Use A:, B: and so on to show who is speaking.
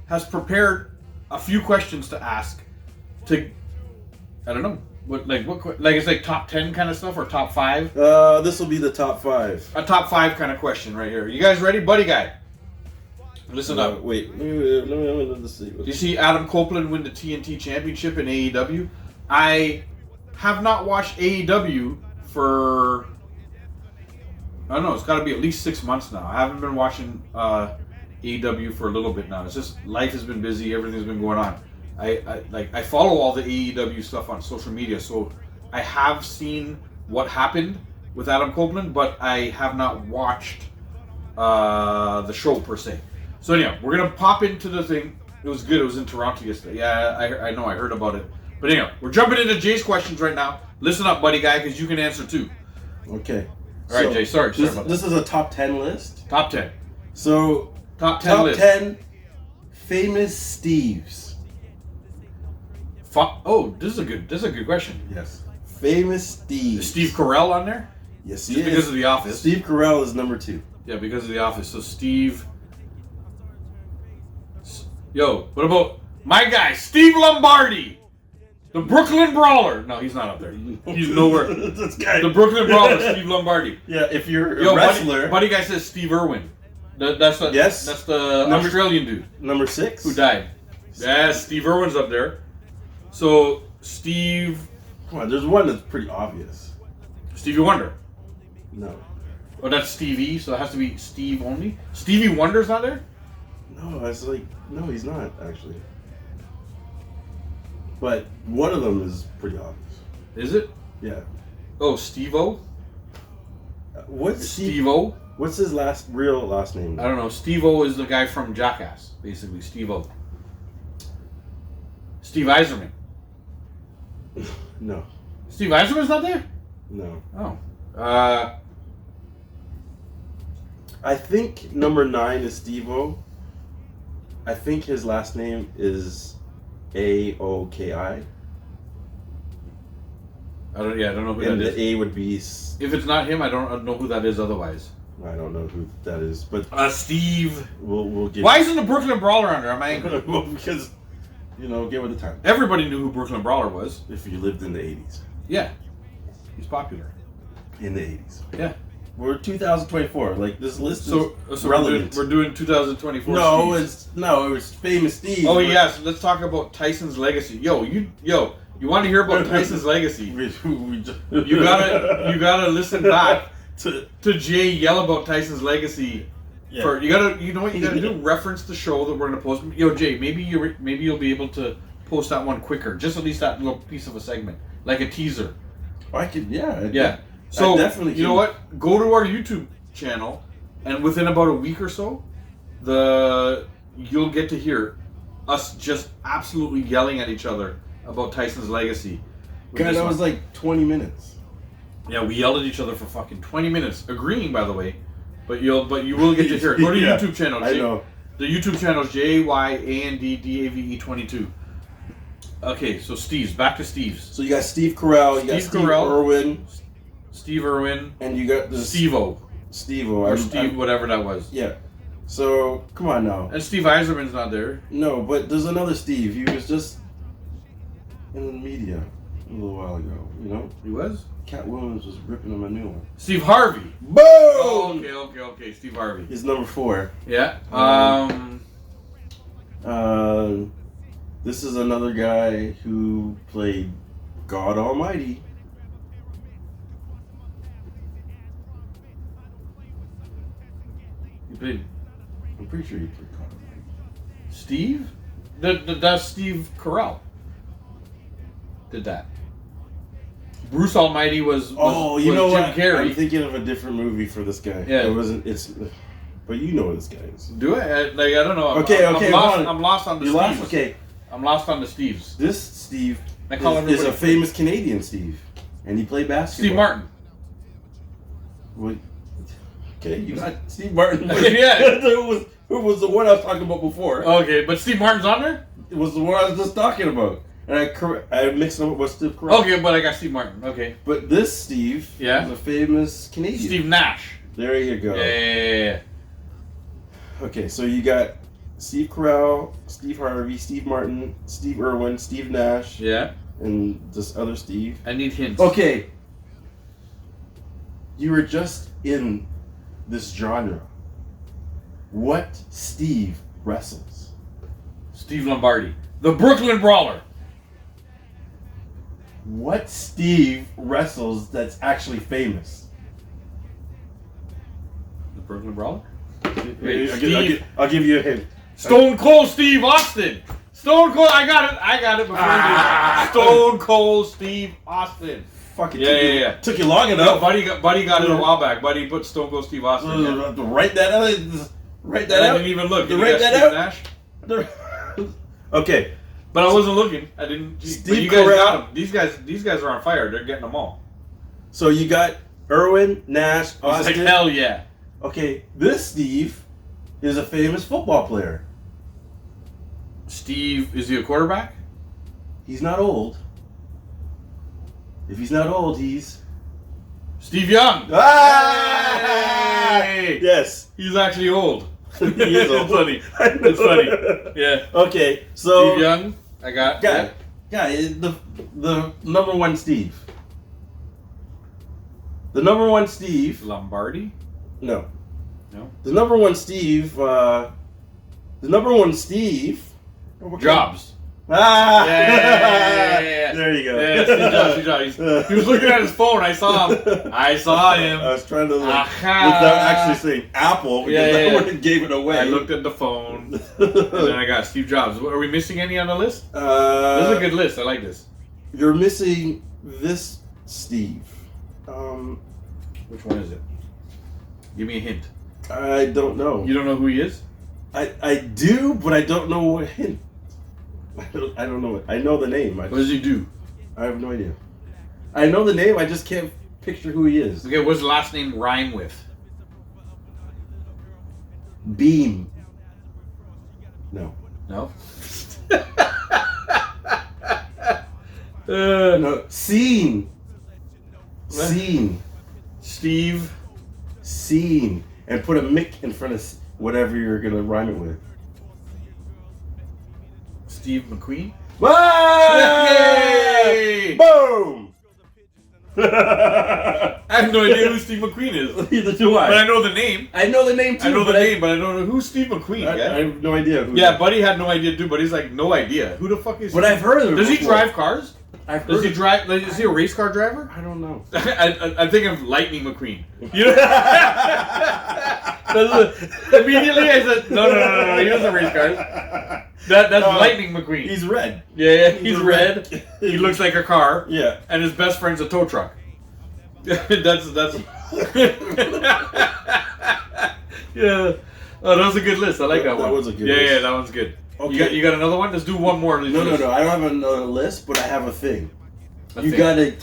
A: has prepared a few questions to ask. I don't know. It's like top 10 kind of stuff or top 5?
B: This will be the top 5.
A: A top 5 kind of question right here. You guys ready, buddy guy? Listen up.
B: Wait. Let's see.
A: Do you see Adam Copeland win the TNT Championship in AEW? I have not watched AEW for, I don't know, it's got to be at least 6 months now. I haven't been watching AEW for a little bit now. It's just life has been busy, everything's been going on. I follow all the AEW stuff on social media, so I have seen what happened with Adam Copeland, but I have not watched the show per se. So anyhow, we're gonna pop into the thing. It was good. It was in Toronto yesterday. Yeah, I know. I heard about it. But anyhow, we're jumping into Jay's questions right now. Listen up, buddy guy, because you can answer too.
B: Okay.
A: All right, Jay. Sorry about that.
B: This is a top 10 list.
A: Top 10.
B: So
A: top 10 list.
B: 10 famous Steves.
A: Oh, this is a good question.
B: Yes. Famous Steve.
A: Is Steve Carell on there?
B: Yes,
A: just because of The Office.
B: Steve Carell is number 2.
A: Yeah, because of The Office. So Steve. Yo, what about my guy, Steve Lombardi? The Brooklyn Brawler. No, he's not up there. He's nowhere.
B: This guy.
A: The Brooklyn Brawler, Steve Lombardi.
B: Yeah, if you're a wrestler.
A: Buddy guy says Steve Irwin. That's the Australian dude.
B: Number 6.
A: Who died. Yeah, Steve Irwin's up there. So, Steve...
B: Come on, there's one that's pretty obvious.
A: Stevie Wonder.
B: No.
A: Oh, that's Stevie, so it has to be Steve only? Stevie Wonder's not there?
B: No, no, he's not, actually. But one of them is pretty obvious.
A: Is it?
B: Yeah.
A: Oh, Steve-O?
B: What's
A: Steve-O?
B: What's his real last name?
A: I don't know. Steve-O is the guy from Jackass, basically. Steve-O. Steve Eiserman.
B: No.
A: Steve Eiserman's not there?
B: No.
A: Oh.
B: I think number 9 is Steve-O. I think his last name is Aoki.
A: I don't know who
B: and
A: that is.
B: the A would be...
A: If it's not him, I don't know who that is otherwise.
B: I don't know who that is, but...
A: Steve...
B: We'll get...
A: Why isn't the Brooklyn Brawler under? Am I...
B: Well, because... get with the time.
A: Everybody knew who Brooklyn Brawler was.
B: If you lived in the 80s.
A: Yeah. He's popular.
B: In the 80s.
A: Yeah.
B: We're 2024. Like, this list
A: so
B: relevant.
A: We're doing 2024
B: No,
A: Steves.
B: it was famous Steve.
A: Oh, yes. Let's talk about Tyson's legacy. You want to hear about Tyson's legacy? You gotta listen back to Jay yell about Tyson's legacy. Yeah. You know what you gotta do? Reference the show that we're gonna post. Yo, Jay, maybe you'll be able to post that one quicker. Just at least that little piece of a segment, like a teaser.
B: I could, yeah.
A: Yeah. So
B: I definitely
A: you know what? Go to our YouTube channel, and within about a week or so, you'll get to hear us just absolutely yelling at each other about Tyson's legacy.
B: God, that was like 20 minutes.
A: Yeah, we yelled at each other for fucking 20 minutes, agreeing, by the way. But you will get to hear it. Go to YouTube channel.
B: I know.
A: The YouTube channel is JYANDDAVE22. Okay, so Steve's. Back to Steve's.
B: So you got Steve Carell, you got Steve Irwin.
A: Steve Irwin.
B: And you got the
A: Steve-O.
B: Steve-O.
A: Or Steve, whatever that was.
B: Yeah. So, come on now.
A: And Steve Eiserman's not there.
B: No, but there's another Steve. He was just in the media a little while ago,
A: He was?
B: Cat Williams was ripping him a new one.
A: Steve Harvey.
B: Boom!
A: Oh, okay. Steve Harvey.
B: He's number 4.
A: Yeah.
B: This is another guy who played God Almighty. I'm pretty sure he played God Almighty.
A: Steve? That's Steve Carell. Did that. Bruce Almighty was
B: Jim
A: what? Carrey.
B: I'm thinking of a different movie for this guy.
A: Yeah.
B: But you know who this guy is.
A: Do I? I don't know. I'm lost on the Steves.
B: Okay.
A: I'm lost on the Steves.
B: This Steve
A: is
B: a famous Canadian Steve. And he played basketball.
A: Steve Martin.
B: Okay, you got Steve Martin.
A: Yeah.
B: Who was the one I was talking about before.
A: Okay, but Steve Martin's on there?
B: It was the one I was just talking about. And I mixed him up with Steve Carell.
A: Okay, but I got Steve Martin. Okay.
B: But this Steve is a famous Canadian.
A: Steve Nash.
B: There you go.
A: Yeah.
B: Okay, so you got Steve Carell, Steve Harvey, Steve Martin, Steve Irwin, Steve Nash,
A: Yeah.
B: and this other Steve.
A: I need hints.
B: Okay. You were just in this genre. What Steve wrestles?
A: Steve Lombardi. The Brooklyn Brawler.
B: What Steve wrestles that's actually famous?
A: The Brooklyn Brawler?
B: Wait, I'll give you a hint.
A: Stone Cold Steve Austin. Stone Cold. I got it before you did. Stone Cold Steve Austin.
B: Fucking
A: Yeah.
B: took you long
A: No,
B: enough.
A: Buddy got it a while back. Buddy put Stone Cold Steve Austin. Yeah.
B: Write that out. Write that
A: I
B: out.
A: didn't even look.
B: You
A: Did
B: write
A: guys
B: that
A: Steve
B: out?
A: Nash?
B: Okay.
A: But I wasn't looking. I didn't.
B: Steve
A: But you guys
B: Carell.
A: got them. These guys are on fire. They're getting them all.
B: So you got Irwin, Nash,
A: I was like,
B: Austin.
A: hell yeah.
B: Okay, this Steve is a famous football player.
A: Steve, is he a quarterback?
B: He's not old. If he's not old, he's...
A: Steve Young.
B: Ah!
A: Hey!
B: Yes.
A: He's actually old.
B: He is old.
A: It's funny.
B: I know.
A: It's funny. Yeah.
B: Okay, so...
A: Steve Young. I got.
B: Guy, the number one Steve. The number one Steve...
A: Lombardi.
B: No.
A: No.
B: The number one Steve... The number one Steve...
A: Jobs.
B: Ah!
A: Yeah.
B: There you go.
A: Yeah, Steve Jobs. He was looking at his phone. I saw him. I saw him.
B: I was trying to look
A: Aha.
B: without actually saying Apple because
A: Yeah.
B: that would have gave it away.
A: I looked at the phone, and then I got Steve Jobs. Are we missing any on the list? This is a good list. I like this.
B: You're missing this Steve.
A: Which one is it? Give me a hint.
B: I don't know.
A: You don't know who he is?
B: I do, but I don't know what hint. I don't know it. I know the name.
A: What does he do?
B: I have no idea. I know the name. I just can't picture who he is.
A: Okay, what's the last name rhyme with?
B: Beam. No.
A: No.
B: No. Scene.
A: What?
B: Scene.
A: Steve.
B: Scene. And put a Mick in front of whatever you're gonna rhyme it with.
A: Steve McQueen.
B: Yay! Boom!
A: I have no idea who Steve McQueen is.
B: Neither do
A: But I
B: I.
A: know the name.
B: I know the name too.
A: I know the
B: but
A: name, but I don't know who's Steve McQueen.
B: I
A: Yeah,
B: have no idea. Who
A: yeah. Buddy had no idea too. But he's like, no idea. Who the fuck is?
B: But I've heard of him.
A: Does he
B: before.
A: drive cars?
B: I've heard.
A: Does he drive? Is he a race car driver?
B: I don't know.
A: I think of Lightning McQueen. You know? Immediately I said, no. He doesn't race cars. That's Lightning McQueen.
B: He's red.
A: Yeah. He's
B: a
A: red. He looks like a car.
B: Yeah.
A: And his best friend's a tow truck. that's. Yeah. Oh, that was a good list. I like that one.
B: That was a good
A: yeah,
B: list.
A: Yeah, that one's good.
B: Okay.
A: You got another one? Let's do one more.
B: No. I don't have another list, but I have a thing.
A: A
B: You
A: thing.
B: gotta